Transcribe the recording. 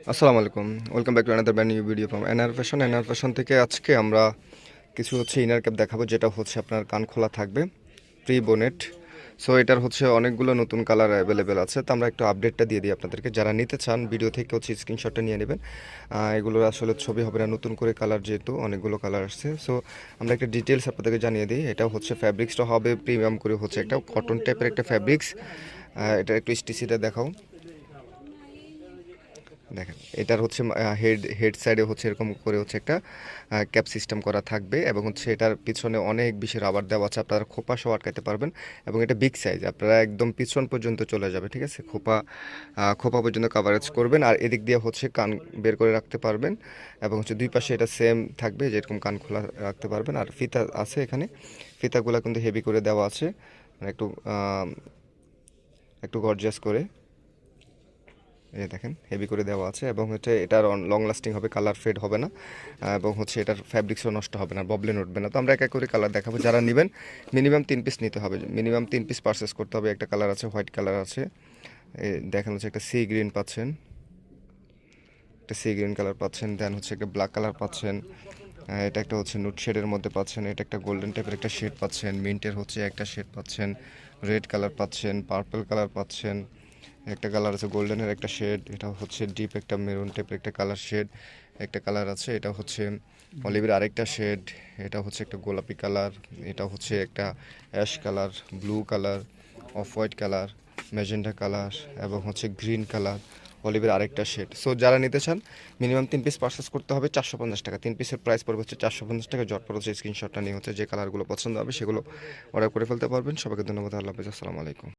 আসসালামু আলাইকুম, welcome back to another brand new video from NR fashion থেকে। আজকে আমরা কিছু ইনার ক্যাপ দেখাবো, যেটা হচ্ছে আপনার কান খোলা থাকবে, প্রি বোনেট। সো এটার অনেকগুলো নতুন কালার অ্যাভেলেবেল আছে, তো আমরা একটু আপডেটটা দিয়ে দিই আপনাদেরকে। যারা নিতে চান ভিডিও থেকে স্ক্রিনশটটা নিয়ে নেবেন। এগুলোর আসলে ছবি হবে না, নতুন করে কালার, যেহেতু অনেকগুলো কালার আসছে। সো আমরা একটা ডিটেলস আপনাদেরকে জানিয়ে দিই। এটা ফ্যাব্রিক্সটা হবে প্রিমিয়াম করে, একটা কটন টাইপের একটা ফ্যাব্রিক্স। এটা একটু স্টিচিটা দেখাও। দেখেন, এটার হেড সাইডে এরকম করে একটা ক্যাপ সিস্টেম করা থাকবে, এবং এটার পিছনে অনেক বেশি রাবার দেওয়া আছে, আপনারা খোপা সহ আটকাতে পারবেন। এবং এটা বিগ সাইজ, আপনারা একদম পিছন পর্যন্ত চলে যাবে, ঠিক আছে? খোপা পর্যন্ত কাভারেজ করবেন, আর এদিক দিয়ে কান বের করে রাখতে পারবেন। এবং দুই পাশে এটা সেম থাকবে, যেরকম কান খোলা রাখতে পারবেন। আর ফিতা আছে এখানে, ফিতাগুলো কিন্তু হেভি করে দেওয়া আছে, মানে একটু গর্জিয়াস করে। এই দেখেন, হেভি করে দেওয়া আছে, এবং এটার লং লাস্টিং হবে, কালার ফেড হবে না, এবং এটার ফ্যাব্রিক্সও নষ্ট হবে না, ববলেন উঠবে না। তো আমরা এক এক করে কালার দেখাবো। যারা নেবেন মিনিমাম 3 পিস নিতে হবে, মিনিমাম 3 পিস পারচেস করতে হবে। একটা কালার আছে, হোয়াইট কালার আছে, দেখেন একটা সি গ্রিন পাচ্ছেন, একটা সি গ্রিন কালার পাচ্ছেন, দেন একটা ব্ল্যাক কালার পাচ্ছেন, এটা একটা নুট শেডের মধ্যে পাচ্ছেন, এটা একটা গোল্ডেন টাইপের একটা শেড পাচ্ছেন, মিন্টের একটা শেড পাচ্ছেন, রেড কালার পাচ্ছেন, পার্পল কালার পাচ্ছেন, একটা কালার আছে গোল্ডেনের একটা শেড, এটা ডিপ একটা মেরুন টাইপের একটা কালার শেড, একটা কালার আছে, এটা অলিভের আরেকটা শেড, এটা একটা গোলাপি কালার, এটা একটা ash colour, blue colour, off white colour, magenta colour, এবং গ্রিন কালার, অলিভের আরেকটা শেড। সো যারা নিতে চান মিনিমাম 3 পিস পারচেস করতে হবে, 450 টাকা। 3 পিসের প্রাইস পড়বে 450 টাকা। ঝটপট স্ক্রিনশটটা নিয়ে যে কালারগুলো পছন্দ হবে সেগুলো অর্ডার করে ফেলতে পারবেন। সবাইকে ধন্যবাদ, আল্লাহ হাফেজ, আসসালামু আলাইকুম।